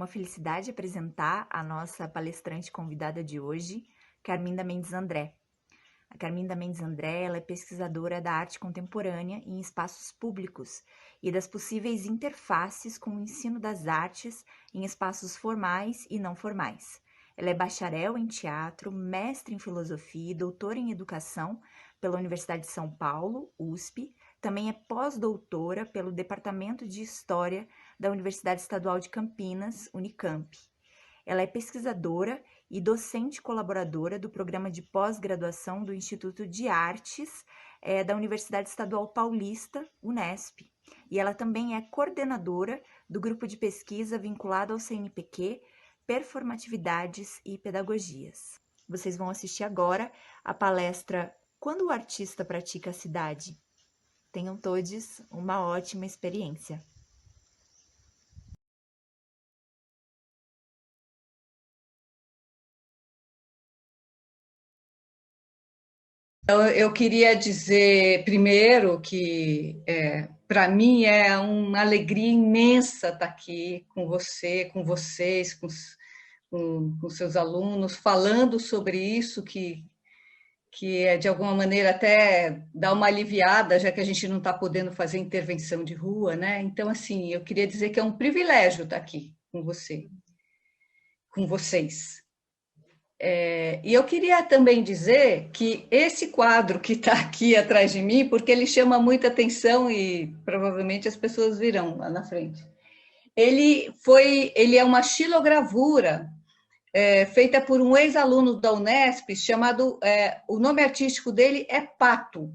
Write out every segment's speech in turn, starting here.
uma felicidade apresentar a nossa palestrante convidada de hoje, Carminda Mendes André. A Carminda Mendes André ela é pesquisadora da arte contemporânea em espaços públicos e das possíveis interfaces com o ensino das artes em espaços formais e não formais. Ela é bacharel em teatro, mestre em filosofia e doutora em educação pela Universidade de São Paulo, USP. Também é pós-doutora pelo Departamento de História da Universidade Estadual de Campinas, Unicamp. Ela é pesquisadora e docente colaboradora do programa de pós-graduação do Instituto de Artes da Universidade Estadual Paulista, Unesp. E ela também é coordenadora do grupo de pesquisa vinculado ao CNPq, Performatividades e Pedagogias. Vocês vão assistir agora a palestra Quando o Artista Pratica a Cidade. Tenham todos uma ótima experiência. Eu queria dizer primeiro que para mim é uma alegria imensa estar aqui com você, com vocês, com seus alunos, falando sobre isso que é de alguma maneira até dá uma aliviada, já que a gente não está podendo fazer intervenção de rua, né? Então, assim, eu queria dizer que é um privilégio estar aqui com você, com vocês. E eu queria também dizer que esse quadro que está aqui atrás de mim, porque ele chama muita atenção e provavelmente as pessoas virão lá na frente. Ele é uma xilogravura feita por um ex-aluno da Unesp, chamado, o nome artístico dele é Pato,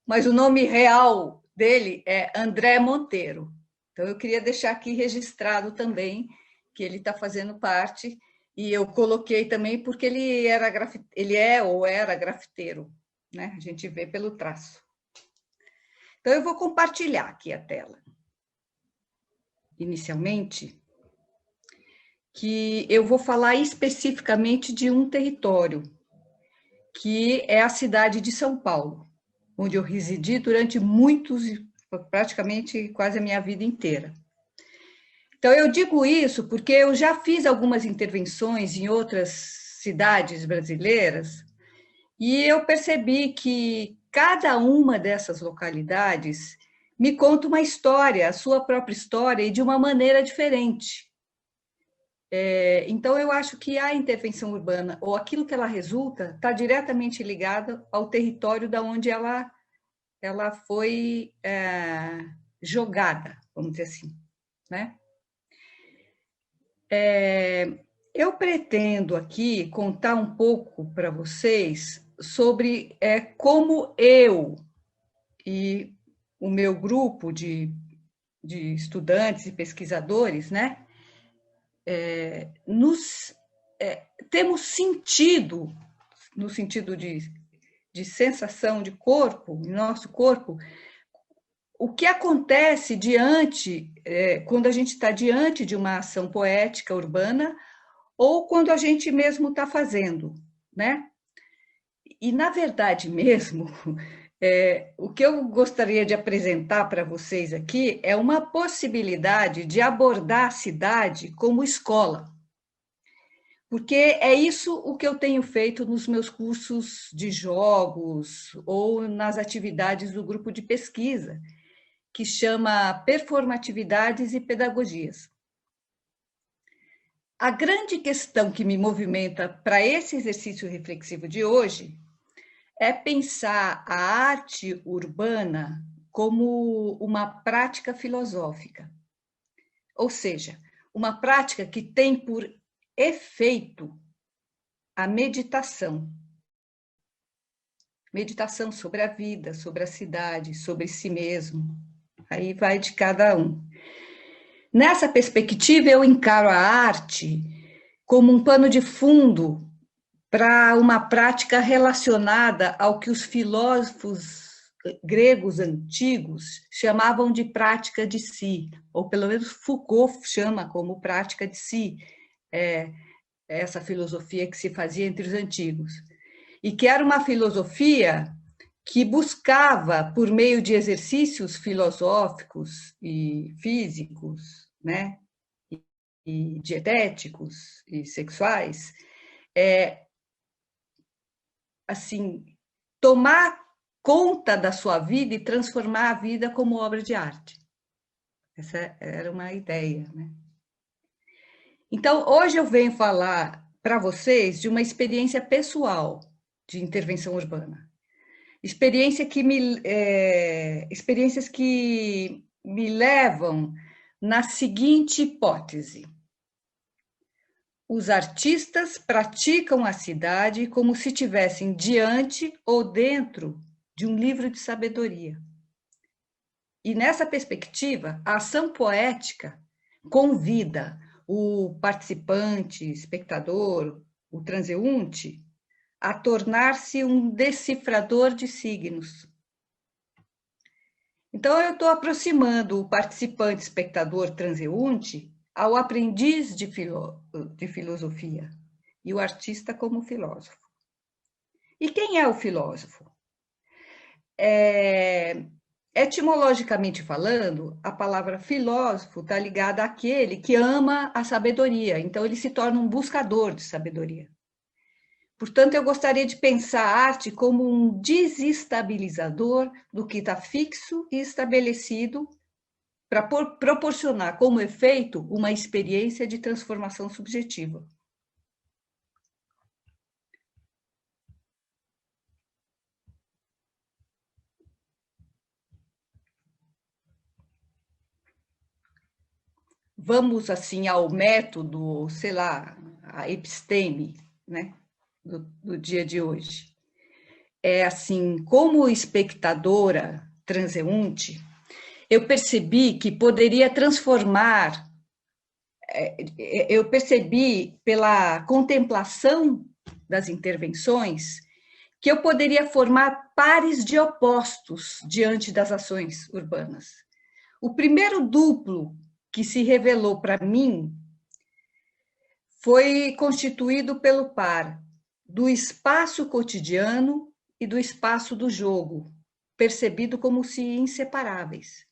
mas o nome real dele é André Monteiro. Então eu queria deixar aqui registrado também que ele está fazendo parte. E eu coloquei também porque ele era grafiteiro, né? A gente vê pelo traço. Então, eu vou compartilhar aqui a tela. Inicialmente, que eu vou falar especificamente de um território, que é a cidade de São Paulo, onde eu residi durante praticamente quase a minha vida inteira. Então, eu digo isso porque eu já fiz algumas intervenções em outras cidades brasileiras e eu percebi que cada uma dessas localidades me conta uma história, a sua própria história, e de uma maneira diferente. Então, eu acho que a intervenção urbana, ou aquilo que ela resulta, está diretamente ligada ao território da onde ela foi jogada, vamos dizer assim, né? Eu pretendo aqui contar um pouco para vocês sobre como eu e o meu grupo de estudantes e pesquisadores, né, temos sentido, no sentido de sensação de corpo, nosso corpo, o que acontece quando a gente está diante de uma ação poética urbana ou quando a gente mesmo está fazendo, né? E, na verdade mesmo, o que eu gostaria de apresentar para vocês aqui é uma possibilidade de abordar a cidade como escola. Porque é isso o que eu tenho feito nos meus cursos de jogos ou nas atividades do grupo de pesquisa, que chama Performatividades e Pedagogias. A grande questão que me movimenta para esse exercício reflexivo de hoje é pensar a arte urbana como uma prática filosófica, ou seja, uma prática que tem por efeito a meditação. Meditação sobre a vida, sobre a cidade, sobre si mesmo. Aí vai de cada um. Nessa perspectiva, eu encaro a arte como um pano de fundo para uma prática relacionada ao que os filósofos gregos antigos chamavam de prática de si, ou pelo menos Foucault chama como prática de si, essa filosofia que se fazia entre os antigos. E que era uma filosofia que buscava, por meio de exercícios filosóficos e físicos, né, e dietéticos e sexuais, assim, tomar conta da sua vida e transformar a vida como obra de arte. Essa era uma ideia, né? Então, hoje eu venho falar para vocês de uma experiência pessoal de intervenção urbana. Experiências que me levam na seguinte hipótese: os artistas praticam a cidade como se estivessem diante ou dentro de um livro de sabedoria. E nessa perspectiva, a ação poética convida o participante, espectador, o transeunte, a tornar-se um decifrador de signos. Então, eu estou aproximando o participante, espectador, transeunte, ao aprendiz de filosofia e o artista como filósofo. E quem é o filósofo? Etimologicamente falando, a palavra filósofo está ligada àquele que ama a sabedoria, então ele se torna um buscador de sabedoria. Portanto, eu gostaria de pensar a arte como um desestabilizador do que está fixo e estabelecido para proporcionar como efeito uma experiência de transformação subjetiva. Vamos, assim, ao método, sei lá, a episteme, né, do dia de hoje. É assim, como espectadora transeunte, eu percebi que poderia transformar, eu percebi pela contemplação das intervenções que eu poderia formar pares de opostos diante das ações urbanas. O primeiro duplo que se revelou para mim foi constituído pelo par do espaço cotidiano e do espaço do jogo, percebido como se inseparáveis.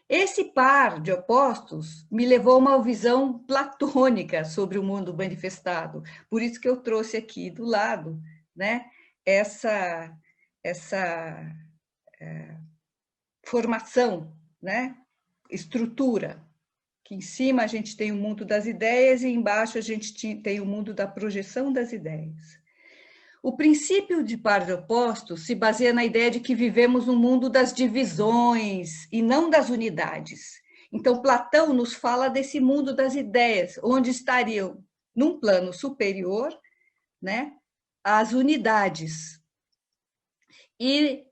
Esse par de opostos me levou a uma visão platônica sobre o mundo manifestado, por isso que eu trouxe aqui do lado, né, essa formação, né, estrutura, que em cima a gente tem o mundo das ideias e embaixo a gente tem o mundo da projeção das ideias. O princípio de par de opostos se baseia na ideia de que vivemos um mundo das divisões e não das unidades. Então, Platão nos fala desse mundo das ideias, onde estariam, num plano superior, né, as unidades. E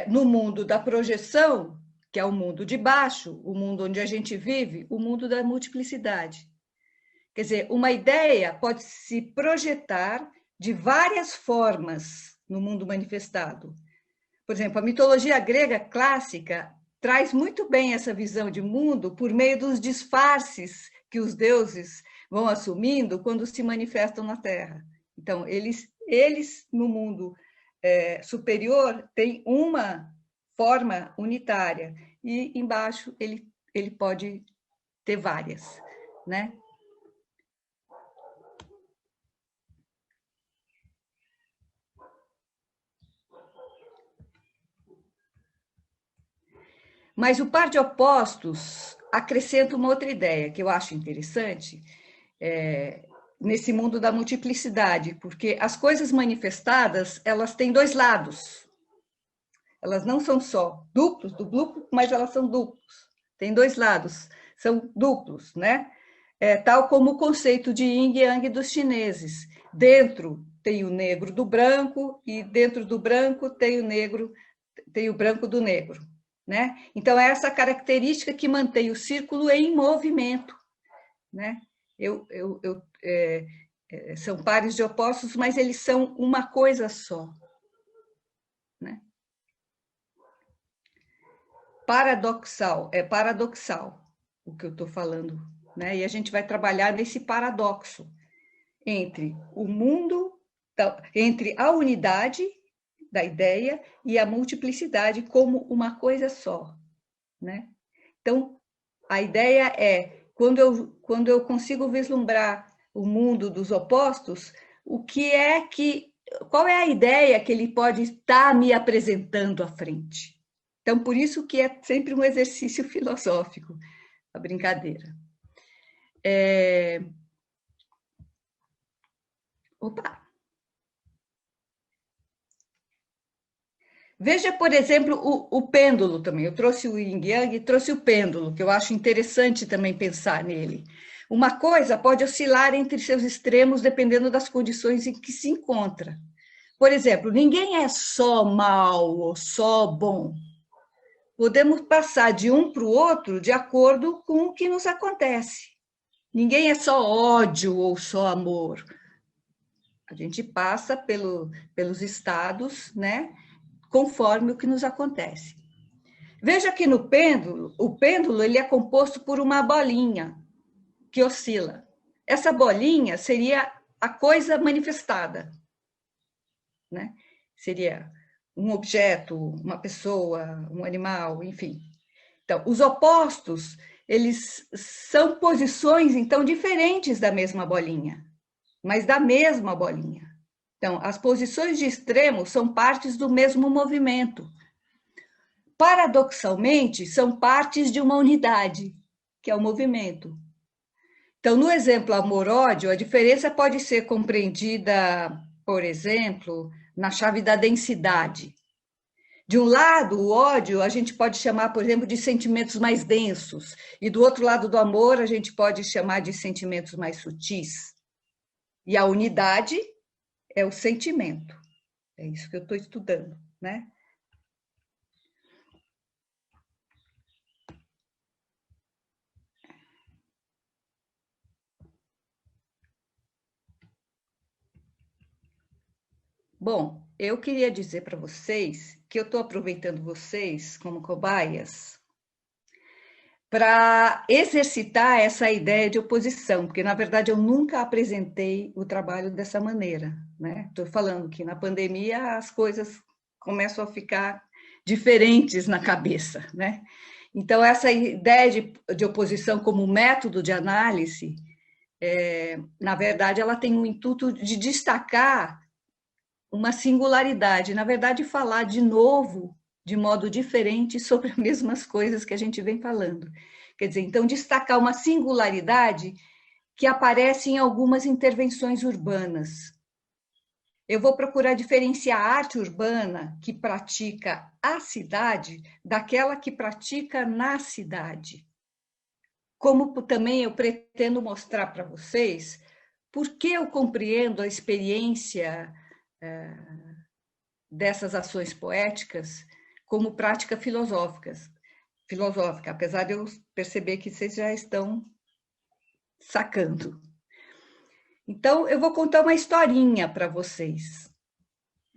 no mundo da projeção, que é o mundo de baixo, o mundo onde a gente vive, o mundo da multiplicidade. Quer dizer, uma ideia pode se projetar de várias formas no mundo manifestado. Por exemplo, a mitologia grega clássica traz muito bem essa visão de mundo por meio dos disfarces que os deuses vão assumindo quando se manifestam na Terra. Então, eles no mundo superior têm uma forma unitária e embaixo ele pode ter várias, né? Mas o par de opostos acrescenta uma outra ideia que eu acho interessante nesse mundo da multiplicidade, porque as coisas manifestadas, elas têm dois lados. Elas não são só duplos, do duplo, mas elas são duplos. Tem dois lados, são duplos, né? Tal como o conceito de yin e yang dos chineses. Dentro tem o negro do branco e dentro do branco tem o negro, tem o branco do negro. Né? Então, é essa característica que mantém o círculo em movimento. Né? São pares de opostos, mas eles são uma coisa só. Né? É paradoxal o que eu estou falando. Né? E a gente vai trabalhar nesse paradoxo entre o mundo, entre a unidade da ideia e a multiplicidade como uma coisa só, né? Então, a ideia é quando eu consigo vislumbrar o mundo dos opostos, qual é a ideia que ele pode estar me apresentando à frente? Então, por isso que é sempre um exercício filosófico, a brincadeira. Opa! Veja, por exemplo, o pêndulo também. Eu trouxe o Yin Yang e trouxe o pêndulo, que eu acho interessante também pensar nele. Uma coisa pode oscilar entre seus extremos dependendo das condições em que se encontra. Por exemplo, ninguém é só mal ou só bom. Podemos passar de um para o outro de acordo com o que nos acontece. Ninguém é só ódio ou só amor. A gente passa pelos estados, né, conforme o que nos acontece. Veja que no pêndulo, o pêndulo ele é composto por uma bolinha que oscila. Essa bolinha seria a coisa manifestada, né? Seria um objeto, uma pessoa, um animal, enfim. Então, os opostos, eles são posições, então, diferentes da mesma bolinha, mas da mesma bolinha. Então, as posições de extremo são partes do mesmo movimento. Paradoxalmente, são partes de uma unidade, que é o movimento. Então, no exemplo amor-ódio, a diferença pode ser compreendida, por exemplo, na chave da densidade. De um lado, o ódio a gente pode chamar, por exemplo, de sentimentos mais densos, e do outro lado do amor a gente pode chamar de sentimentos mais sutis. E a unidade é o sentimento. É isso que eu estou estudando, né? Bom, eu queria dizer para vocês que eu estou aproveitando vocês como cobaias para exercitar essa ideia de oposição, porque, na verdade, eu nunca apresentei o trabalho dessa maneira, né? Estou falando que na pandemia as coisas começam a ficar diferentes na cabeça, né? Então, essa ideia de oposição como método de análise, na verdade, ela tem o intuito de destacar uma singularidade, na verdade, falar de novo, de modo diferente, sobre as mesmas coisas que a gente vem falando. Quer dizer, então, destacar uma singularidade que aparece em algumas intervenções urbanas. Eu vou procurar diferenciar a arte urbana que pratica a cidade daquela que pratica na cidade. Como também eu pretendo mostrar para vocês por que eu compreendo a experiência dessas ações poéticas como prática filosófica, apesar de eu perceber que vocês já estão sacando. Então, eu vou contar uma historinha para vocês.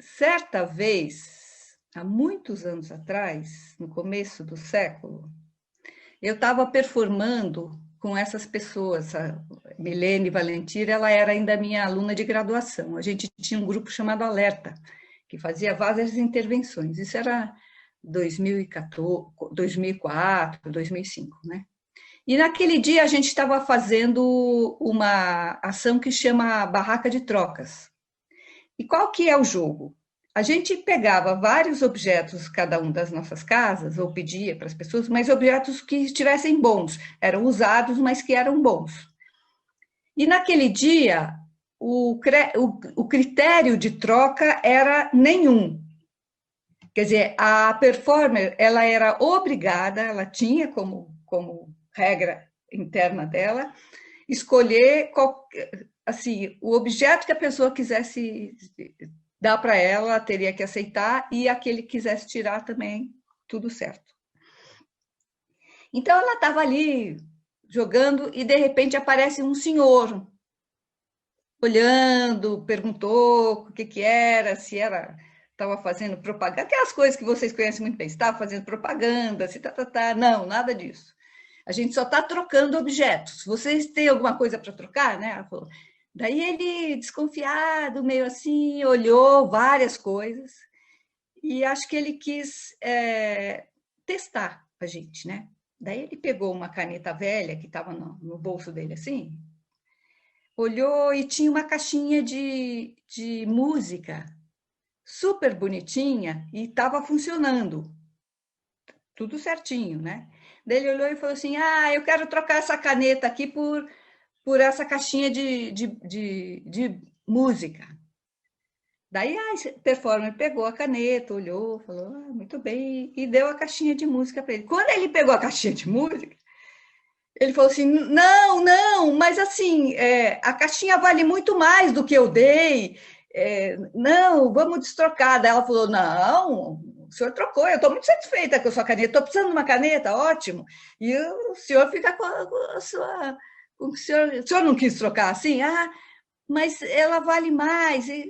Certa vez, há muitos anos atrás, no começo do século, eu estava performando com essas pessoas. A Milene Valentir, ela era ainda minha aluna de graduação. A gente tinha um grupo chamado Alerta, que fazia várias intervenções. Isso era 2014, 2004, 2005, né? E naquele dia a gente estava fazendo uma ação que chama Barraca de Trocas. E qual que é o jogo? A gente pegava vários objetos, cada um das nossas casas, ou pedia para as pessoas, mas objetos que estivessem bons, eram usados, mas que eram bons. E naquele dia, o critério de troca era nenhum. Quer dizer, a performer, ela era obrigada, ela tinha como regra interna dela, escolher assim, o objeto que a pessoa quisesse dar para ela, teria que aceitar, e aquele que quisesse tirar também, tudo certo. Então, ela estava ali jogando e, de repente, aparece um senhor olhando, perguntou o que era, se era... Estava fazendo propaganda, aquelas coisas que vocês conhecem muito bem, estava fazendo propaganda, se não, nada disso. A gente só está trocando objetos. Vocês têm alguma coisa para trocar, né? Ela falou. Daí ele, desconfiado, meio assim, olhou várias coisas e acho que ele quis testar a gente, né? Daí ele pegou uma caneta velha que estava no bolso dele assim, olhou e tinha uma caixinha de música super bonitinha e estava funcionando, tudo certinho, né? Daí ele olhou e falou assim: ah, eu quero trocar essa caneta aqui por essa caixinha de música. Daí a performer pegou a caneta, olhou, falou, ah, muito bem, e deu a caixinha de música para ele. Quando ele pegou a caixinha de música, ele falou assim, não, não, mas assim, a caixinha vale muito mais do que eu dei, não, vamos destrocar. Daí ela falou, não, o senhor trocou, eu estou muito satisfeita com a sua caneta, estou precisando de uma caneta, ótimo, e o senhor fica com a sua... O senhor não quis trocar assim? Ah, mas ela vale mais. E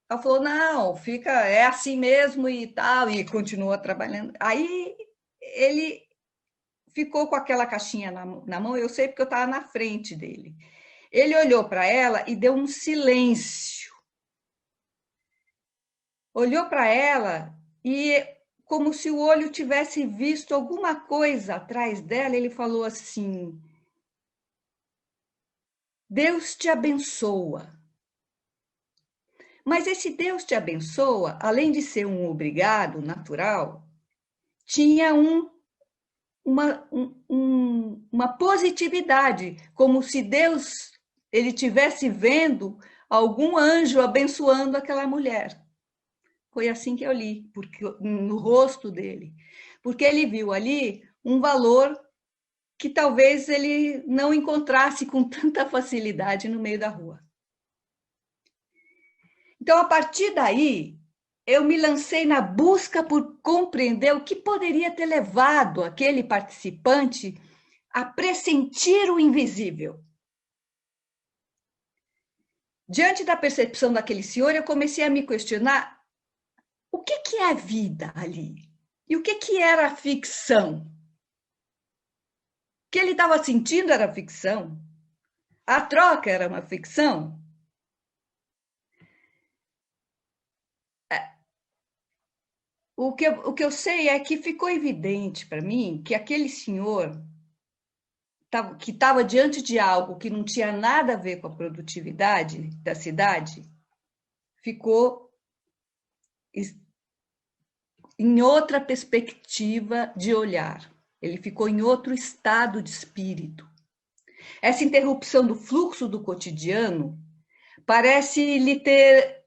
ela falou, não, fica, é assim mesmo e tal, e continua trabalhando. Aí ele ficou com aquela caixinha na mão, eu sei porque eu estava na frente dele. Ele olhou para ela e deu um silêncio. Olhou para ela e, como se o olho tivesse visto alguma coisa atrás dela, ele falou assim: Deus te abençoa. Mas esse Deus te abençoa, além de ser um obrigado natural, tinha uma positividade, como se Deus ele tivesse vendo algum anjo abençoando aquela mulher. Foi assim que eu li, porque no rosto dele, porque ele viu ali um valor que talvez ele não encontrasse com tanta facilidade no meio da rua. Então, a partir daí, eu me lancei na busca por compreender o que poderia ter levado aquele participante a pressentir o invisível. Diante da percepção daquele senhor, eu comecei a me questionar o que é a vida ali? E o que era a ficção? O que ele estava sentindo era ficção? A troca era uma ficção? O que eu sei é que ficou evidente para mim que aquele senhor que estava diante de algo que não tinha nada a ver com a produtividade da cidade, ficou em outra perspectiva de olhar. Ele ficou em outro estado de espírito. Essa interrupção do fluxo do cotidiano parece lhe ter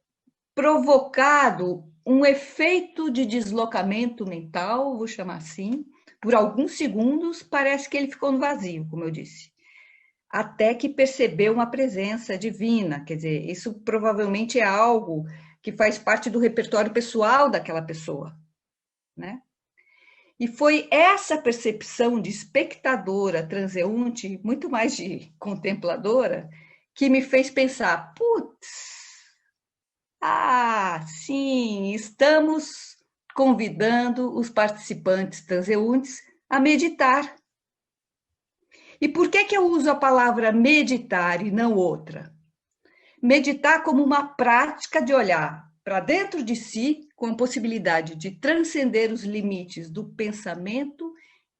provocado um efeito de deslocamento mental, vou chamar assim. Por alguns segundos, parece que ele ficou no vazio, como eu disse, até que percebeu uma presença divina. Quer dizer, isso provavelmente é algo que faz parte do repertório pessoal daquela pessoa, né? E foi essa percepção de espectadora, transeunte, muito mais de contempladora, que me fez pensar, putz, sim, estamos convidando os participantes transeuntes a meditar. E por que eu uso a palavra meditar e não outra? Meditar como uma prática de olhar para dentro de si, com a possibilidade de transcender os limites do pensamento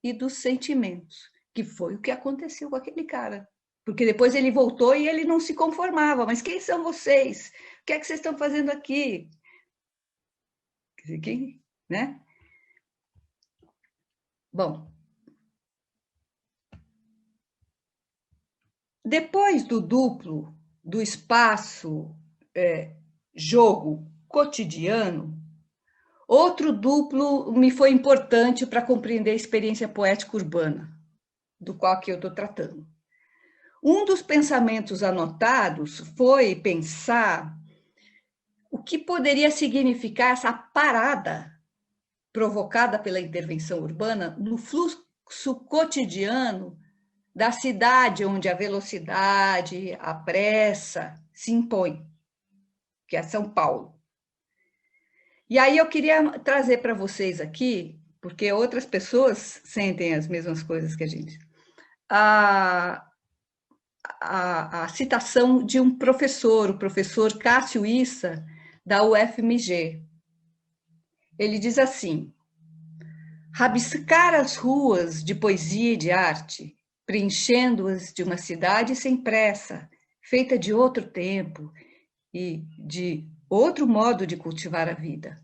e dos sentimentos, que foi o que aconteceu com aquele cara. Porque depois ele voltou e ele não se conformava. Mas quem são vocês? O que é que vocês estão fazendo aqui? Quem, né? Bom, depois do duplo, do espaço, jogo cotidiano, outro duplo me foi importante para compreender a experiência poética urbana, do qual que eu estou tratando. Um dos pensamentos anotados foi pensar o que poderia significar essa parada provocada pela intervenção urbana no fluxo cotidiano da cidade onde a velocidade, a pressa se impõe, que é São Paulo. E aí eu queria trazer para vocês aqui, porque outras pessoas sentem as mesmas coisas que a gente, a citação de um professor, o professor Cássio Issa, da UFMG. Ele diz assim: Rabiscar as ruas de poesia e de arte, preenchendo-as de uma cidade sem pressa, feita de outro tempo e de outro modo de cultivar a vida.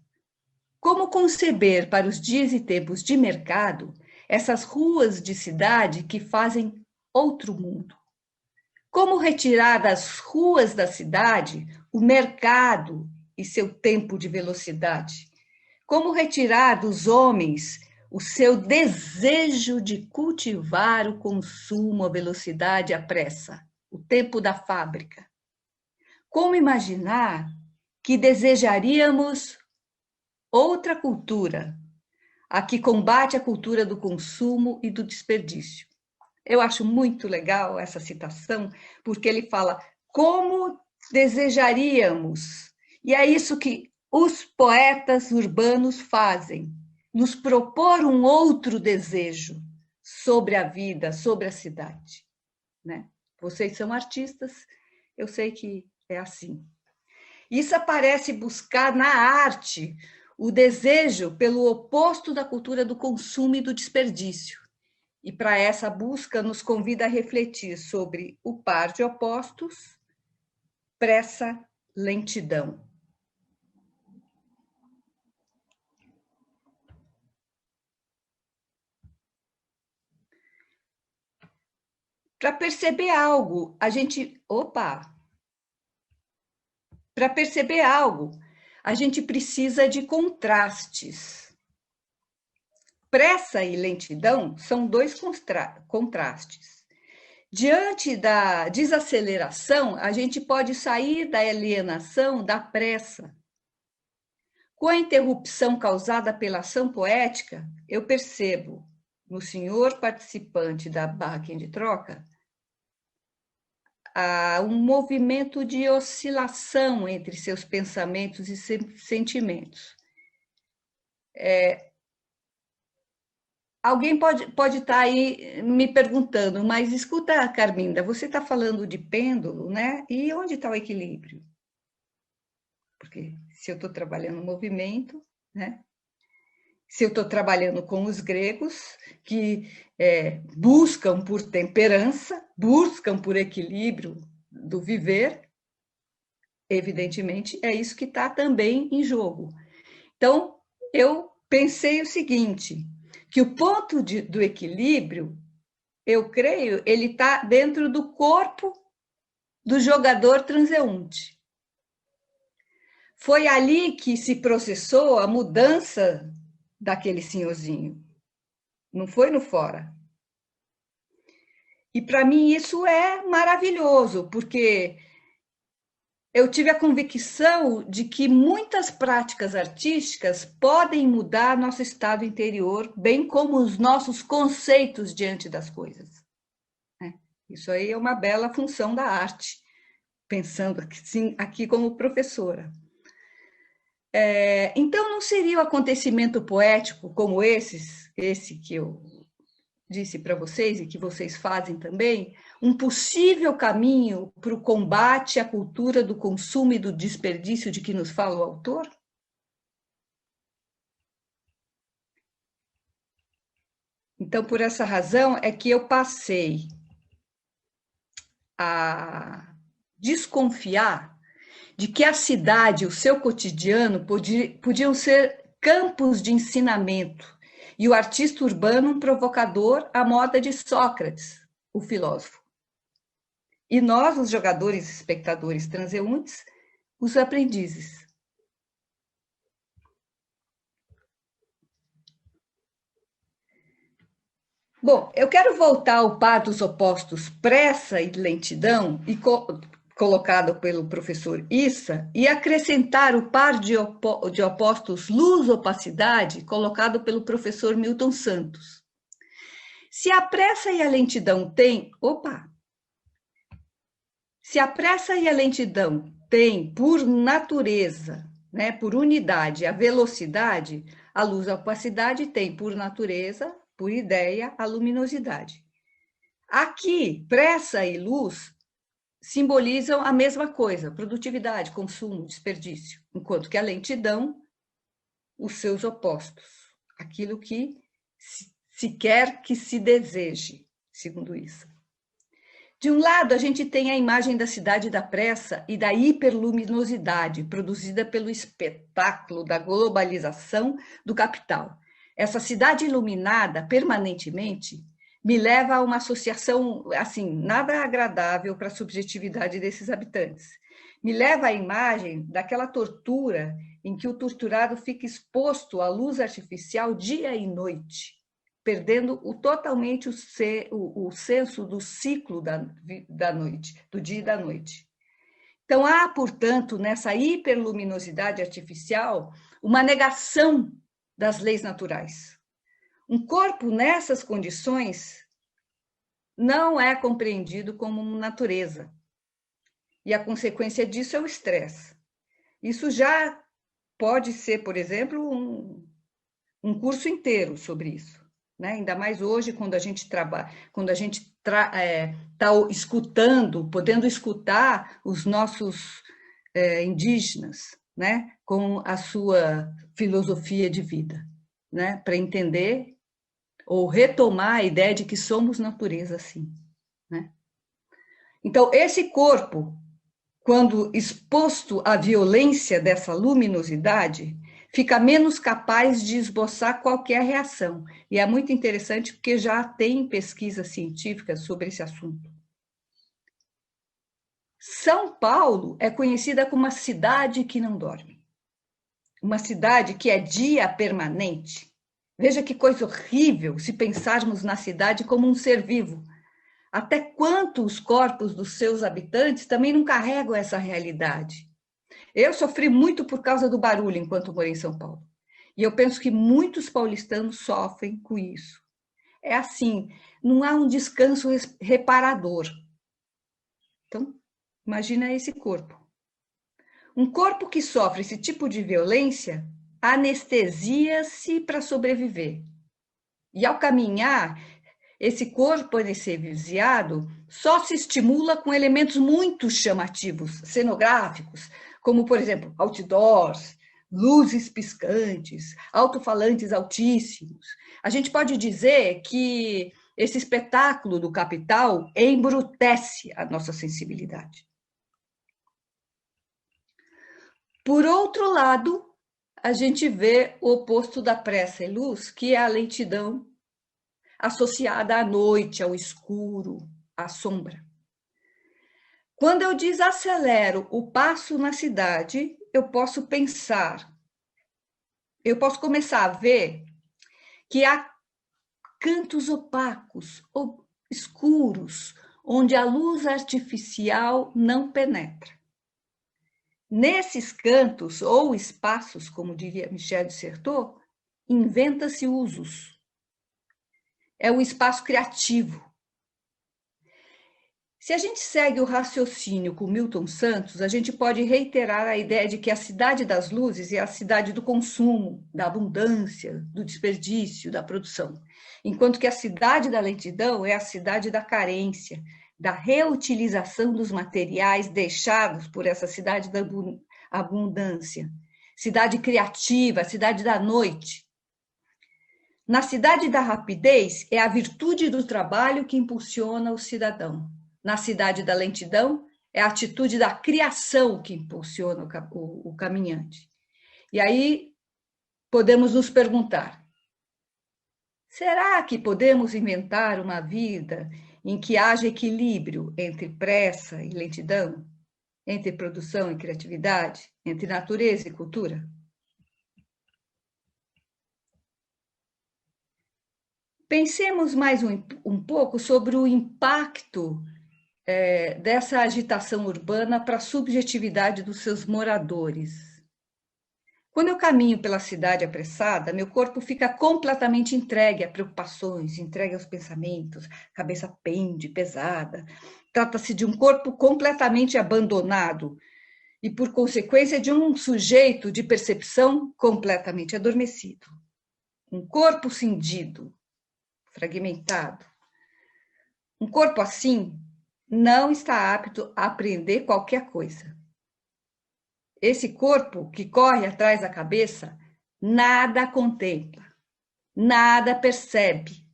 Como conceber para os dias e tempos de mercado essas ruas de cidade que fazem outro mundo? Como retirar das ruas da cidade o mercado e seu tempo de velocidade? Como retirar dos homens o seu desejo de cultivar o consumo, a velocidade, a pressa, o tempo da fábrica? Como imaginar que desejaríamos outra cultura, a que combate a cultura do consumo e do desperdício? Eu acho muito legal essa citação, porque ele fala como desejaríamos, e é isso que os poetas urbanos fazem, nos propor um outro desejo sobre a vida, sobre a cidade, né? Vocês são artistas, eu sei que é assim. Isso aparece buscar na arte o desejo pelo oposto da cultura do consumo e do desperdício. E para essa busca nos convida a refletir sobre o par de opostos, pressa, lentidão. Para perceber algo, para perceber algo, a gente precisa de contrastes. Pressa e lentidão são dois contrastes. Diante da desaceleração, a gente pode sair da alienação da pressa. Com a interrupção causada pela ação poética, eu percebo no senhor participante da barraquinha de troca um movimento de oscilação entre seus pensamentos e sentimentos. Alguém pode estar aí me perguntando, mas escuta, Carminda, você está falando de pêndulo, né? E onde está o equilíbrio? Porque se eu estou trabalhando no movimento, né? Se eu estou trabalhando com os gregos, que buscam por temperança, buscam por equilíbrio do viver, evidentemente é isso que está também em jogo. Então, eu pensei o seguinte, que o ponto do equilíbrio, eu creio, ele está dentro do corpo do jogador transeunte. Foi ali que se processou a mudança daquele senhorzinho. Não foi no fora. E para mim isso é maravilhoso, porque eu tive a convicção de que muitas práticas artísticas podem mudar nosso estado interior, bem como os nossos conceitos diante das coisas. Isso aí é uma bela função da arte, pensando aqui como professora. Então, não seria o acontecimento poético como esse que eu disse para vocês e que vocês fazem também, um possível caminho para o combate à cultura do consumo e do desperdício de que nos fala o autor? Então, por essa razão é que eu passei a desconfiar de que a cidade, o seu cotidiano, podiam ser campos de ensinamento, e o artista urbano um provocador à moda de Sócrates, o filósofo. E nós, os jogadores, espectadores transeuntes, os aprendizes. Bom, eu quero voltar ao par dos opostos pressa e lentidão, e colocado pelo professor Issa, e acrescentar o par de opostos luz-opacidade, colocado pelo professor Milton Santos. Se a pressa e a lentidão têm... Se a pressa e a lentidão têm, por natureza, né, por unidade, a velocidade, a luz-opacidade tem, por natureza, por ideia, a luminosidade. Aqui, pressa e luz simbolizam a mesma coisa, produtividade, consumo, desperdício, enquanto que a lentidão, os seus opostos, aquilo que se quer que se deseje, segundo isso. De um lado, a gente tem a imagem da cidade da pressa e da hiperluminosidade produzida pelo espetáculo da globalização do capital. Essa cidade iluminada permanentemente me leva a uma associação, assim, nada agradável para a subjetividade desses habitantes. Me leva à imagem daquela tortura em que o torturado fica exposto à luz artificial dia e noite, perdendo totalmente o senso do ciclo da noite, do dia e da noite. Então, há, portanto, nessa hiperluminosidade artificial, uma negação das leis naturais. Um corpo nessas condições não é compreendido como natureza. E a consequência disso é o estresse. Isso já pode ser, por exemplo, um curso inteiro sobre isso. Né? Ainda mais hoje, quando a gente trabalha, quando a gente está escutando, podendo escutar os nossos indígenas, né? Com a sua filosofia de vida, né? Para entender ou retomar a ideia de que somos natureza, sim. Né? Então, esse corpo, quando exposto à violência dessa luminosidade, fica menos capaz de esboçar qualquer reação. E é muito interessante porque já tem pesquisas científicas sobre esse assunto. São Paulo é conhecida como uma cidade que não dorme. Uma cidade que é dia permanente. Veja que coisa horrível se pensarmos na cidade como um ser vivo. Até quanto os corpos dos seus habitantes também não carregam essa realidade. Eu sofri muito por causa do barulho enquanto morei em São Paulo. E eu penso que muitos paulistanos sofrem com isso. É assim, não há um descanso reparador. Então, imagina esse corpo. Um corpo que sofre esse tipo de violência anestesia-se para sobreviver. E ao caminhar, esse corpo anestesiado só se estimula com elementos muito chamativos, cenográficos, como, por exemplo, outdoors, luzes piscantes, alto-falantes altíssimos. A gente pode dizer que esse espetáculo do capital embrutece a nossa sensibilidade. Por outro lado, a gente vê o oposto da pressa e luz, que é a lentidão associada à noite, ao escuro, à sombra. Quando eu desacelero o passo na cidade, eu posso começar a ver que há cantos opacos, ou escuros, onde a luz artificial não penetra. Nesses cantos ou espaços, como diria Michel de Certeau, inventa-se usos. É o espaço criativo. Se a gente segue o raciocínio com Milton Santos, a gente pode reiterar a ideia de que a cidade das luzes é a cidade do consumo, da abundância, do desperdício, da produção, enquanto que a cidade da lentidão é a cidade da carência, da reutilização dos materiais deixados por essa cidade da abundância, cidade criativa, cidade da noite. Na cidade da rapidez, é a virtude do trabalho que impulsiona o cidadão. Na cidade da lentidão, é a atitude da criação que impulsiona o caminhante. E aí podemos nos perguntar: será que podemos inventar uma vida em que haja equilíbrio entre pressa e lentidão, entre produção e criatividade, entre natureza e cultura? Pensemos mais um pouco sobre o impacto dessa agitação urbana para a subjetividade dos seus moradores. Quando eu caminho pela cidade apressada, meu corpo fica completamente entregue a preocupações, entregue aos pensamentos, cabeça pende, pesada. Trata-se de um corpo completamente abandonado e, por consequência, de um sujeito de percepção completamente adormecido. Um corpo cindido, fragmentado. Um corpo assim não está apto a aprender qualquer coisa. Esse corpo que corre atrás da cabeça nada contempla, nada percebe,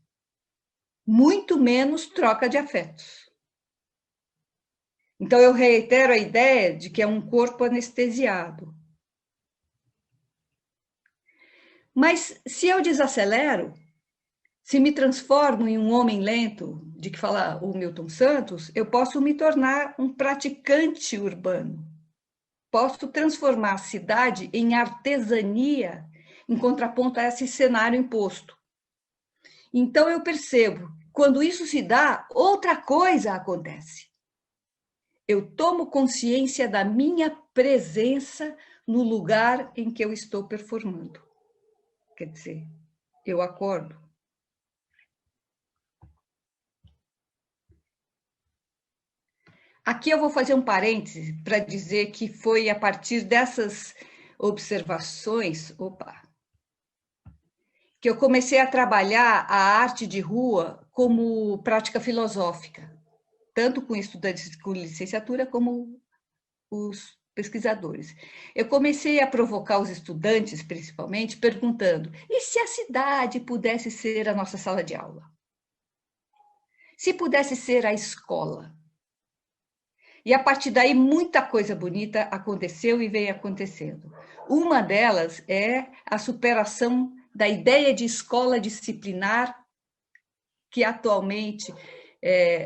muito menos troca de afetos. Então, eu reitero a ideia de que é um corpo anestesiado. Mas, se eu desacelero, se me transformo em um homem lento, de que fala o Milton Santos, eu posso me tornar um praticante urbano. Posso transformar a cidade em artesania, em contraponto a esse cenário imposto. Então, eu percebo, quando isso se dá, outra coisa acontece. Eu tomo consciência da minha presença no lugar em que eu estou performando. Quer dizer, eu acordo. Aqui eu vou fazer um parêntese para dizer que foi a partir dessas observações, que eu comecei a trabalhar a arte de rua como prática filosófica, tanto com estudantes com licenciatura como os pesquisadores. Eu comecei a provocar os estudantes, principalmente, perguntando: e se a cidade pudesse ser a nossa sala de aula? Se pudesse ser a escola? E a partir daí, muita coisa bonita aconteceu e vem acontecendo. Uma delas é a superação da ideia de escola disciplinar que atualmente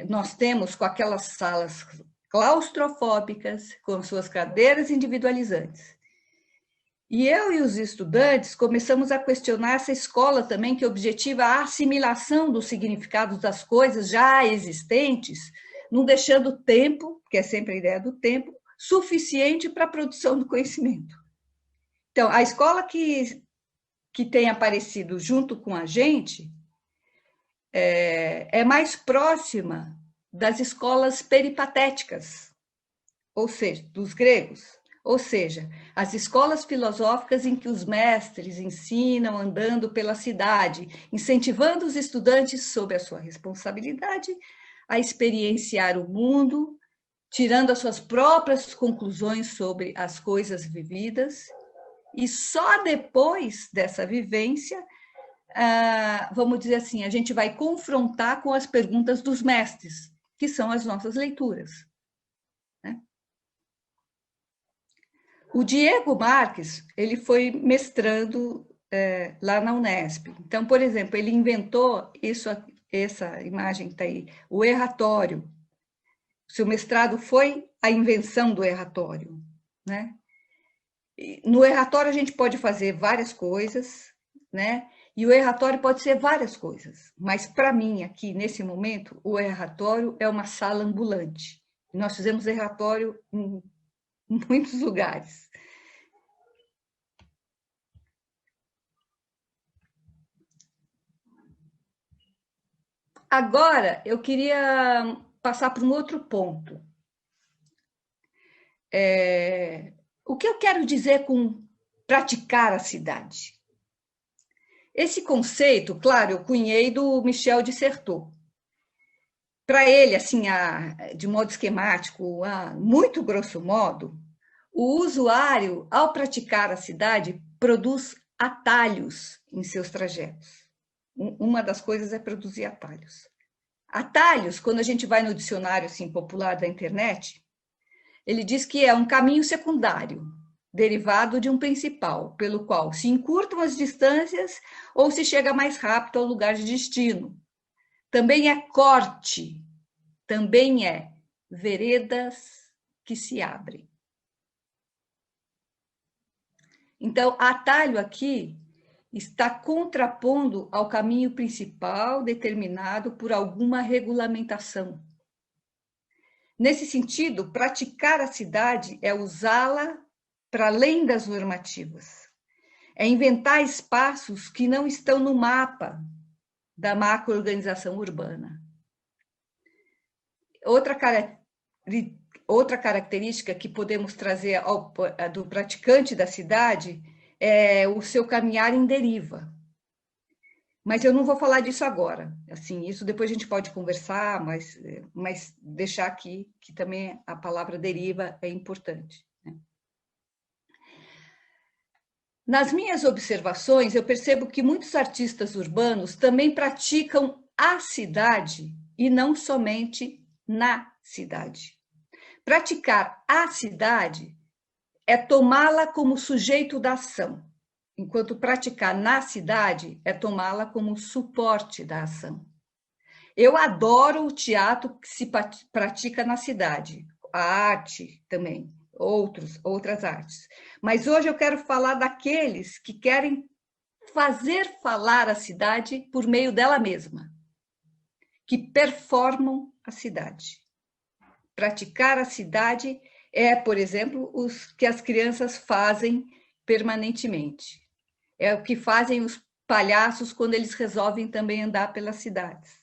nós temos com aquelas salas claustrofóbicas, com suas cadeiras individualizantes. E eu e os estudantes começamos a questionar essa escola também que objetiva a assimilação dos significados das coisas já existentes, não deixando tempo, que é sempre a ideia do tempo, suficiente para a produção do conhecimento. Então, a escola que tem aparecido junto com a gente é mais próxima das escolas peripatéticas, ou seja, dos gregos. Ou seja, as escolas filosóficas em que os mestres ensinam andando pela cidade, incentivando os estudantes sob a sua responsabilidade a experienciar o mundo, tirando as suas próprias conclusões sobre as coisas vividas, e só depois dessa vivência, vamos dizer assim, a gente vai confrontar com as perguntas dos mestres, que são as nossas leituras. O Diego Marques, ele foi mestrando lá na Unesp. Então, por exemplo, ele inventou essa imagem que está aí, o erratório. O seu mestrado foi a invenção do erratório, né? No erratório a gente pode fazer várias coisas, né? E o erratório pode ser várias coisas. Mas para mim aqui nesse momento, o erratório é uma sala ambulante. Nós fizemos erratório em muitos lugares. Agora, eu queria passar para um outro ponto. O que eu quero dizer com praticar a cidade? Esse conceito, claro, eu cunhei do Michel de Certeau. Para ele, assim, de modo esquemático, muito grosso modo, o usuário, ao praticar a cidade, produz atalhos em seus trajetos. Uma das coisas é produzir atalhos. Atalhos, quando a gente vai no dicionário assim, popular da internet, ele diz que é um caminho secundário, derivado de um principal, pelo qual se encurtam as distâncias ou se chega mais rápido ao lugar de destino. Também é corte, também é veredas que se abrem. Então, atalho aqui está contrapondo ao caminho principal determinado por alguma regulamentação. Nesse sentido, praticar a cidade é usá-la para além das normativas. É inventar espaços que não estão no mapa da macro-organização urbana. Outra característica que podemos trazer do praticante da cidade é o seu caminhar em deriva. Mas eu não vou falar disso agora. Assim, isso depois a gente pode conversar, mas deixar aqui que também a palavra deriva é importante. Né? Nas minhas observações, eu percebo que muitos artistas urbanos também praticam a cidade e não somente na cidade. Praticar a cidade é tomá-la como sujeito da ação, enquanto praticar na cidade é tomá-la como suporte da ação. Eu adoro o teatro que se pratica na cidade, a arte também, outras artes. Mas hoje eu quero falar daqueles que querem fazer falar a cidade por meio dela mesma, que performam a cidade. Praticar a cidade é, por exemplo, o que as crianças fazem permanentemente. É o que fazem os palhaços quando eles resolvem também andar pelas cidades.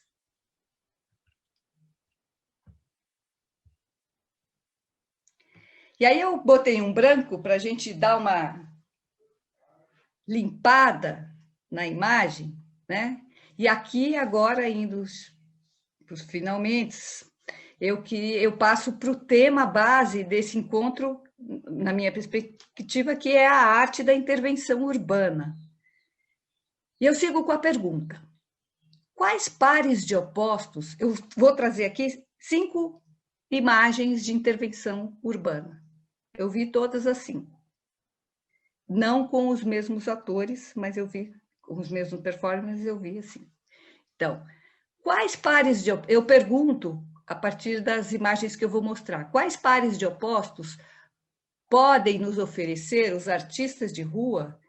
E aí eu botei um branco para a gente dar uma limpada na imagem, né? E aqui, agora, indo para os finalmente, eu passo para o tema base desse encontro, na minha perspectiva, que é a arte da intervenção urbana. E eu sigo com a pergunta: quais pares de opostos? Eu vou trazer aqui 5 imagens de intervenção urbana. Eu vi todas assim. Não com os mesmos atores, mas eu vi com os mesmos performances, eu vi assim. Então, quais pares de... Eu pergunto, a partir das imagens que eu vou mostrar, quais pares de opostos podem nos oferecer os artistas de rua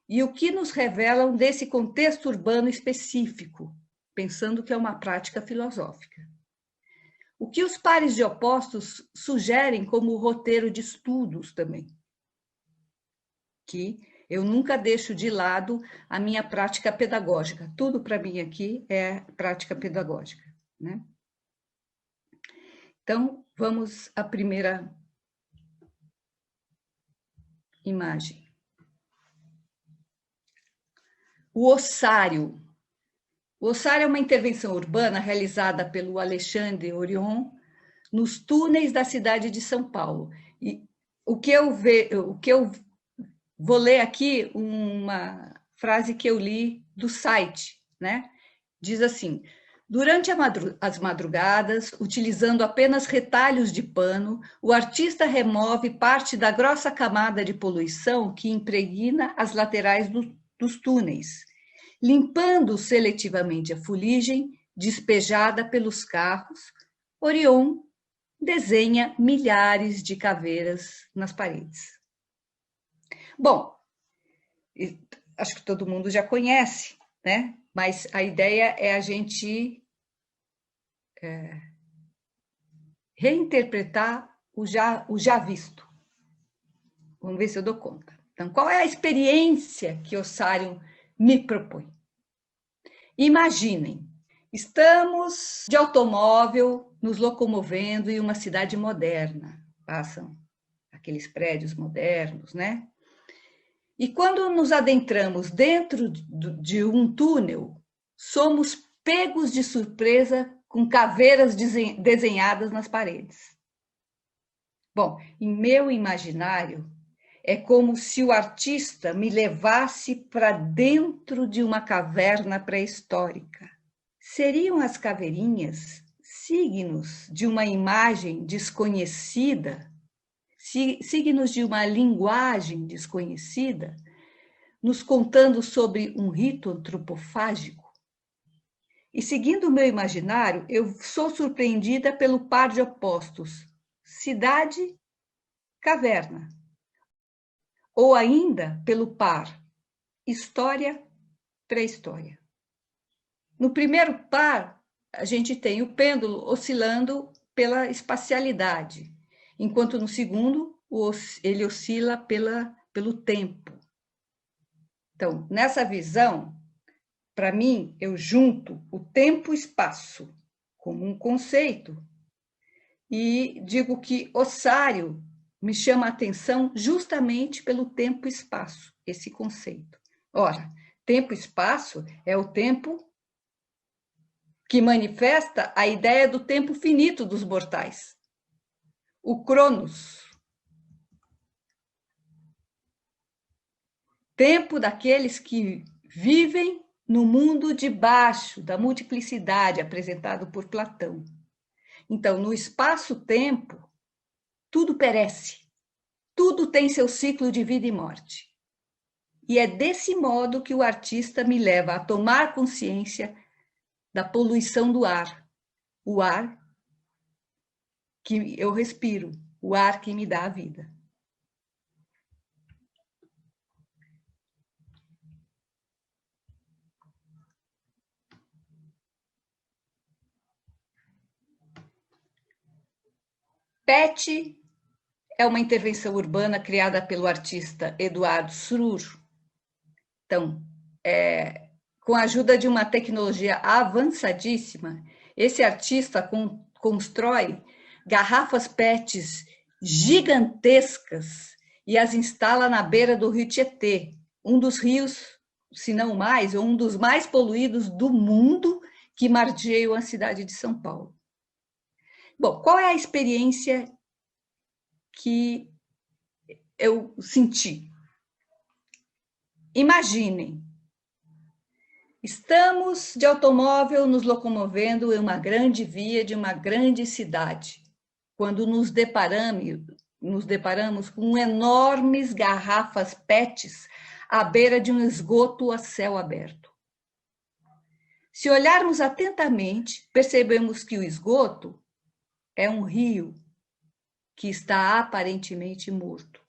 e o que nos revelam desse contexto urbano específico, pensando que é uma prática filosófica. O que os pares de opostos sugerem como roteiro de estudos também, que eu nunca deixo de lado a minha prática pedagógica. Tudo para mim aqui é prática pedagógica, né? Então, vamos à primeira imagem. O ossário. O ossário é uma intervenção urbana realizada pelo Alexandre Orion nos túneis da cidade de São Paulo. E o que eu vou ler aqui uma frase que eu li do site, né? Diz assim: durante as madrugadas, utilizando apenas retalhos de pano, o artista remove parte da grossa camada de poluição que impregna as laterais dos túneis, limpando seletivamente a fuligem despejada pelos carros. Orion desenha milhares de caveiras nas paredes. Bom, acho que todo mundo já conhece, né? Mas a ideia é a gente reinterpretar o já visto. Vamos ver se eu dou conta. Então, qual é a experiência que Ossário me propõe? Imaginem, estamos de automóvel nos locomovendo em uma cidade moderna. Passam aqueles prédios modernos, né? E quando nos adentramos dentro de um túnel, somos pegos de surpresa com caveiras desenhadas nas paredes. Bom, em meu imaginário, é como se o artista me levasse para dentro de uma caverna pré-histórica. Seriam as caveirinhas signos de uma imagem desconhecida, signos de uma linguagem desconhecida, nos contando sobre um rito antropofágico? E seguindo o meu imaginário, eu sou surpreendida pelo par de opostos, cidade, caverna. Ou ainda pelo par, história, pré-história. No primeiro par, a gente tem o pêndulo oscilando pela espacialidade, enquanto no segundo, ele oscila pelo tempo. Então, nessa visão, para mim, eu junto o tempo e espaço como um conceito e digo que Ossário me chama a atenção justamente pelo tempo e espaço, esse conceito. Ora, tempo e espaço é o tempo que manifesta a ideia do tempo finito dos mortais. O Cronos. tempo daqueles que vivem no mundo debaixo da multiplicidade apresentado por Platão. Então, no espaço-tempo, tudo perece, tudo tem seu ciclo de vida e morte. E é desse modo que o artista me leva a tomar consciência da poluição do ar, o ar que eu respiro, o ar que me dá a vida. PET é uma intervenção urbana criada pelo artista Eduardo Surur. Então, com a ajuda de uma tecnologia avançadíssima, esse artista constrói garrafas PETs gigantescas e as instala na beira do rio Tietê, um dos rios, se não mais, ou um dos mais poluídos do mundo que margeiam a cidade de São Paulo. Bom, qual é a experiência que eu senti? Imaginem, estamos de automóvel nos locomovendo em uma grande via de uma grande cidade, quando nos deparamos com enormes garrafas PETs à beira de um esgoto a céu aberto. Se olharmos atentamente, percebemos que o esgoto é um rio que está aparentemente morto.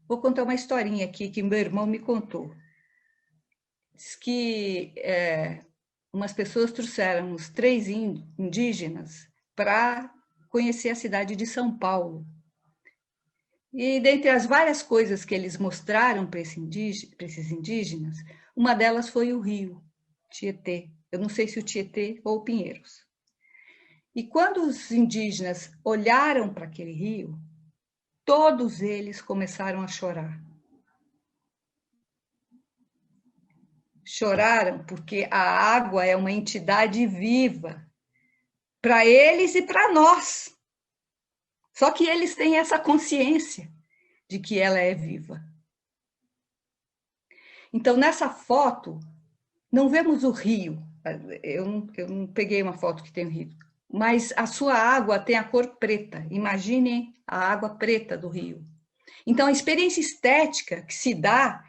Vou contar uma historinha aqui que meu irmão me contou. Diz que umas pessoas trouxeram uns 3 indígenas para conhecer a cidade de São Paulo. E dentre as várias coisas que eles mostraram para esses indígenas, uma delas foi o rio Tietê. Eu não sei se o Tietê ou Pinheiros. E quando os indígenas olharam para aquele rio, todos eles começaram a chorar. Choraram porque a água é uma entidade viva para eles e para nós. Só que eles têm essa consciência de que ela é viva. Então, nessa foto, não vemos o rio. Eu não peguei uma foto que tem o rio. Mas a sua água tem a cor preta. Imaginem a água preta do rio. Então, a experiência estética que se dá,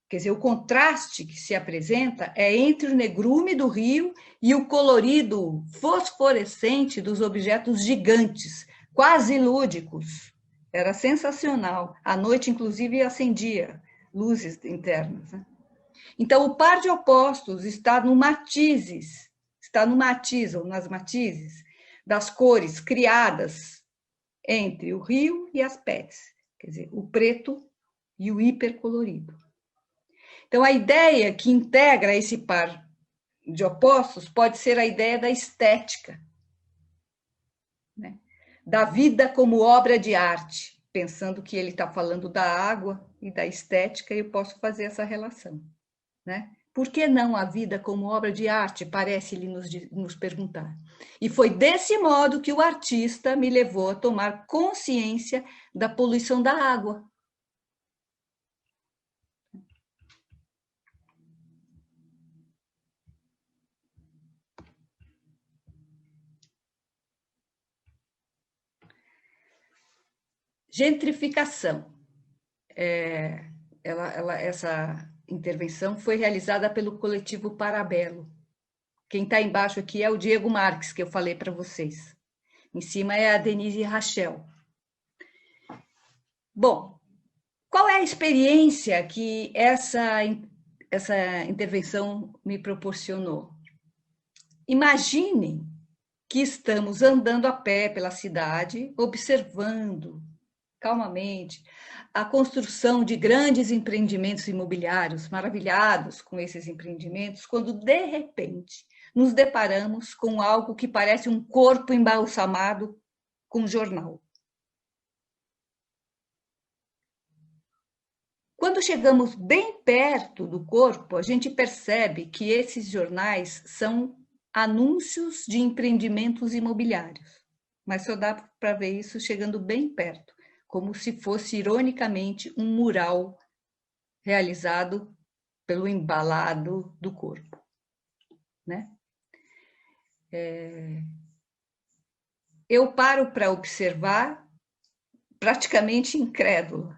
quer dizer, o contraste que se apresenta é entre o negrume do rio e o colorido fosforescente dos objetos gigantes, quase lúdicos. Era sensacional. À noite, inclusive, acendia luzes internas. Então, o par de opostos está no matizes, ou nas matizes das cores criadas entre o rio e as PETs, quer dizer, o preto e o hipercolorido. Então, a ideia que integra esse par de opostos pode ser a ideia da estética, né? Da vida como obra de arte, pensando que ele está falando da água e da estética, eu posso fazer essa relação, né? Por que não a vida como obra de arte, parece-lhe nos perguntar. E foi desse modo que o artista me levou a tomar consciência da poluição da água. Gentrificação. Essa intervenção foi realizada pelo coletivo Parabelo. Quem está embaixo aqui é o Diego Marques, que eu falei para vocês. Em cima é a Denise Rachel. Bom, qual é a experiência que essa intervenção me proporcionou? Imaginem que estamos andando a pé pela cidade, observando calmamente a construção de grandes empreendimentos imobiliários, maravilhados com esses empreendimentos, quando, de repente, nos deparamos com algo que parece um corpo embalsamado com jornal. Quando chegamos bem perto do corpo, a gente percebe que esses jornais são anúncios de empreendimentos imobiliários, mas só dá para ver isso chegando bem perto, como se fosse, ironicamente, um mural realizado pelo embalado do corpo, né? Eu paro para observar, praticamente incrédula.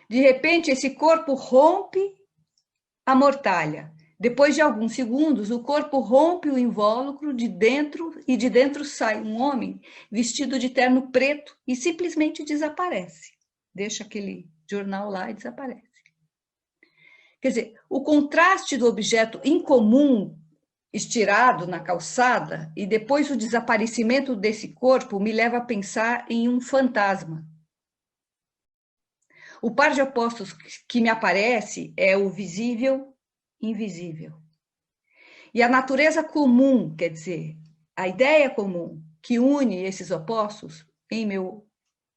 De repente, esse corpo rompe a mortalha. Depois de alguns segundos, o corpo rompe o invólucro de dentro e de dentro sai um homem vestido de terno preto e simplesmente desaparece. Deixa aquele jornal lá e desaparece. Quer dizer, o contraste do objeto incomum estirado na calçada e depois o desaparecimento desse corpo me leva a pensar em um fantasma. O par de opostos que me aparece é o visível invisível. E a natureza comum, quer dizer, a ideia comum que une esses opostos, em meu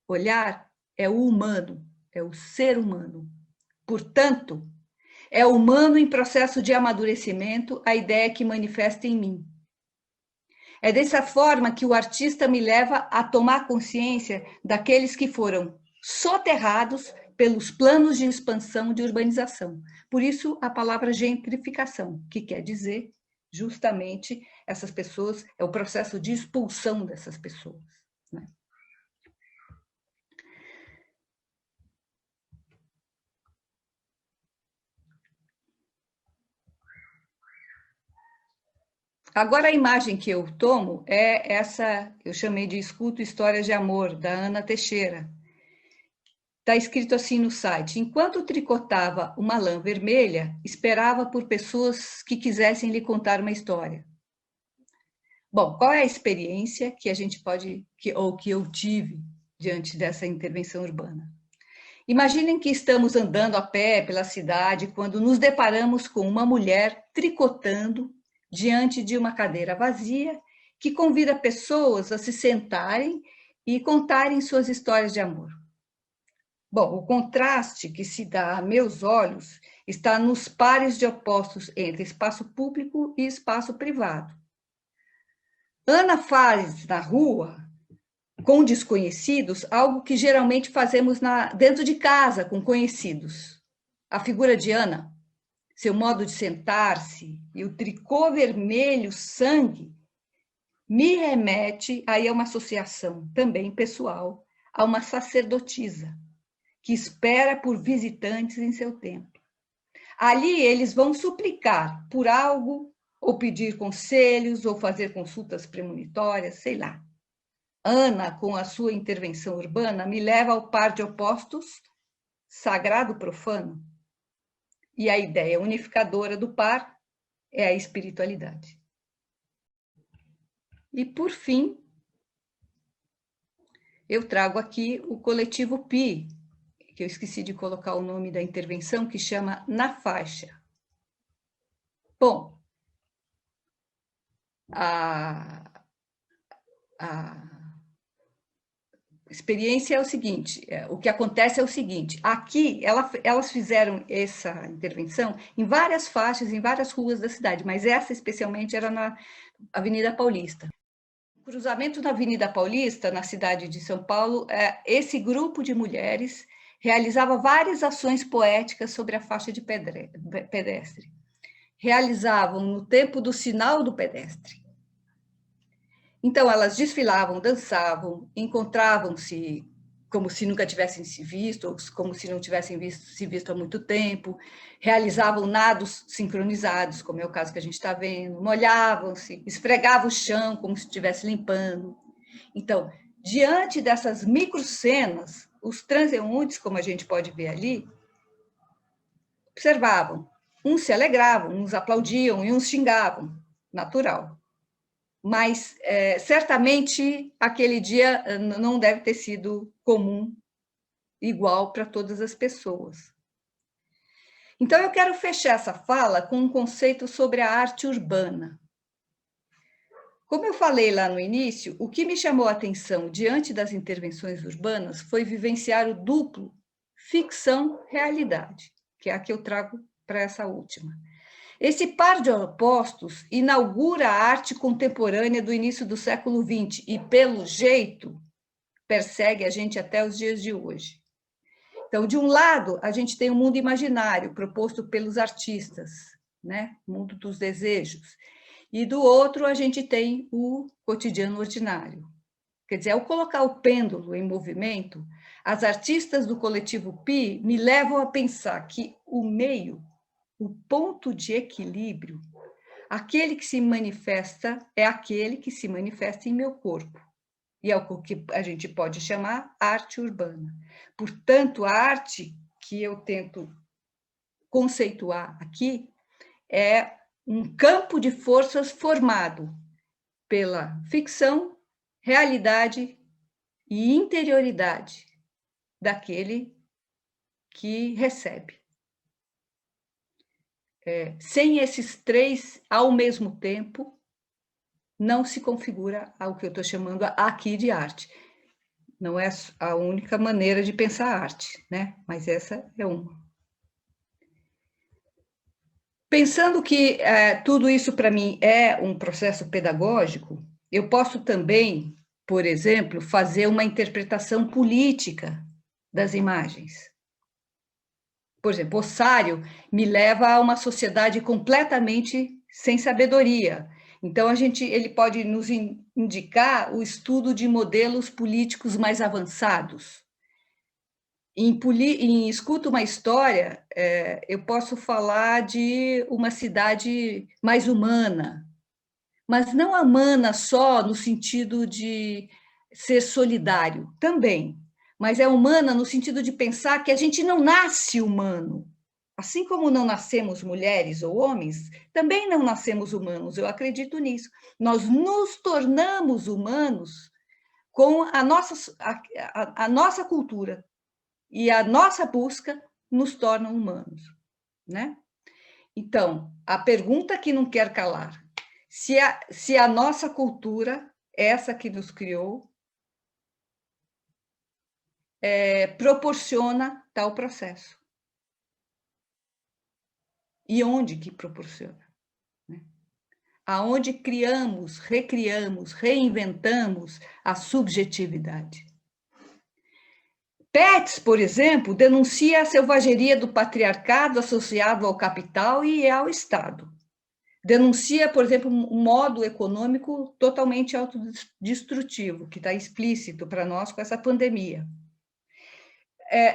olhar, é o humano, é o ser humano. Portanto, é o humano em processo de amadurecimento a ideia que manifesta em mim. É dessa forma que o artista me leva a tomar consciência daqueles que foram soterrados pelos planos de expansão de urbanização. Por isso, a palavra gentrificação, que quer dizer justamente essas pessoas, é o processo de expulsão dessas pessoas, né? Agora, a imagem que eu tomo é essa, eu chamei de Escuto Histórias de Amor, da Ana Teixeira. Está escrito assim no site: enquanto tricotava uma lã vermelha, esperava por pessoas que quisessem lhe contar uma história. Bom, qual é a experiência que a gente pode, ou que eu tive diante dessa intervenção urbana? Imaginem que estamos andando a pé pela cidade quando nos deparamos com uma mulher tricotando diante de uma cadeira vazia que convida pessoas a se sentarem e contarem suas histórias de amor. Bom, o contraste que se dá a meus olhos está nos pares de opostos entre espaço público e espaço privado. Ana faz na rua, com desconhecidos, algo que geralmente fazemos dentro de casa, com conhecidos. A figura de Ana, seu modo de sentar-se e o tricô vermelho sangue me remete, aí a uma associação também pessoal, a uma sacerdotisa que espera por visitantes em seu templo. Ali eles vão suplicar por algo, ou pedir conselhos, ou fazer consultas premonitórias, sei lá. Ana, com a sua intervenção urbana, me leva ao par de opostos sagrado-profano. E a ideia unificadora do par é a espiritualidade. E, por fim, eu trago aqui o coletivo Pi, que eu esqueci de colocar o nome da intervenção, que chama Na Faixa. Bom, a experiência é o seguinte, o que acontece é o seguinte, aqui elas fizeram essa intervenção em várias faixas, em várias ruas da cidade, mas essa especialmente era na Avenida Paulista. O cruzamento da Avenida Paulista, na cidade de São Paulo, esse grupo de mulheres realizava várias ações poéticas sobre a faixa de pedestre. Realizavam no tempo do sinal do pedestre. Então, elas desfilavam, dançavam, encontravam-se como se nunca tivessem se visto, ou como se não tivessem se visto há muito tempo, realizavam nados sincronizados, como é o caso que a gente está vendo, molhavam-se, esfregavam o chão como se estivesse limpando. Então, diante dessas microcenas, os transeuntes, como a gente pode ver ali, observavam. Uns se alegravam, uns aplaudiam e uns xingavam, natural. Mas, certamente, aquele dia não deve ter sido comum, igual para todas as pessoas. Então, eu quero fechar essa fala com um conceito sobre a arte urbana. Como eu falei lá no início, o que me chamou a atenção diante das intervenções urbanas foi vivenciar o duplo ficção-realidade, que é a que eu trago para essa última. Esse par de opostos inaugura a arte contemporânea do início do século XX e, pelo jeito, persegue a gente até os dias de hoje. Então, de um lado, a gente tem o mundo imaginário, proposto pelos artistas, né? O mundo dos desejos. E do outro, a gente tem o cotidiano ordinário. Quer dizer, ao colocar o pêndulo em movimento, as artistas do coletivo Pi me levam a pensar que o meio, o ponto de equilíbrio, aquele que se manifesta é aquele que se manifesta em meu corpo. E é o que a gente pode chamar arte urbana. Portanto, a arte que eu tento conceituar aqui é um campo de forças formado pela ficção, realidade e interioridade daquele que recebe. Sem esses três ao mesmo tempo, não se configura o que eu estou chamando aqui de arte. Não é a única maneira de pensar a arte, né? Mas essa é uma. Pensando que tudo isso, para mim, é um processo pedagógico, eu posso também, por exemplo, fazer uma interpretação política das imagens. Por exemplo, Ossário me leva a uma sociedade completamente sem sabedoria. Então, ele pode nos indicar o estudo de modelos políticos mais avançados. Em Escuta uma História, eu posso falar de uma cidade mais humana, mas não humana só no sentido de ser solidário, também, mas é humana no sentido de pensar que a gente não nasce humano. Assim como não nascemos mulheres ou homens, também não nascemos humanos, eu acredito nisso. Nós nos tornamos humanos com a nossa cultura, e a nossa busca nos torna humanos, né? Então, a pergunta que não quer calar, se a nossa cultura, essa que nos criou, proporciona tal processo. E onde que proporciona? Né? Aonde criamos, recriamos, reinventamos a subjetividade. Petz, por exemplo, denuncia a selvageria do patriarcado associado ao capital e ao Estado. Denuncia, por exemplo, um modo econômico totalmente autodestrutivo, que está explícito para nós com essa pandemia.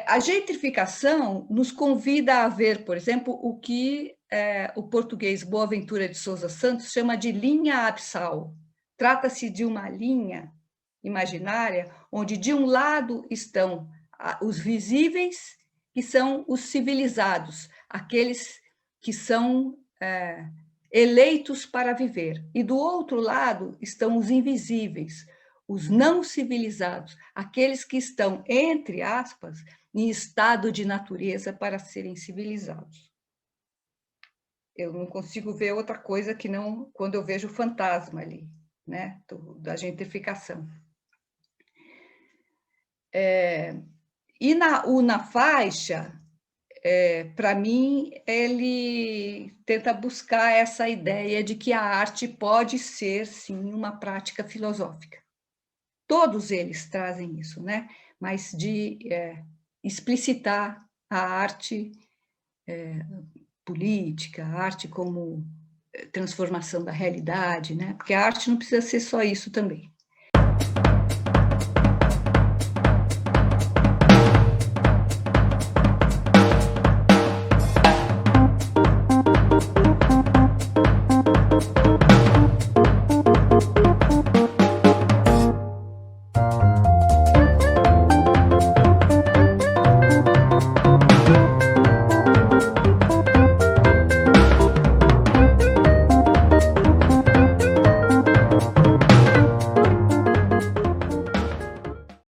A gentrificação nos convida a ver, por exemplo, o que o português Boaventura de Sousa Santos chama de linha abissal. Trata-se de uma linha imaginária onde, de um lado, estão os visíveis, que são os civilizados, aqueles que são eleitos para viver. E, do outro lado, estão os invisíveis, os não civilizados, aqueles que estão, entre aspas, em estado de natureza para serem civilizados. Eu não consigo ver outra coisa que não quando eu vejo o fantasma ali, né, da gentrificação. E na faixa, para mim, ele tenta buscar essa ideia de que a arte pode ser, sim, uma prática filosófica. Todos eles trazem isso, né? Mas de explicitar a arte política, a arte como transformação da realidade, né? Porque a arte não precisa ser só isso também.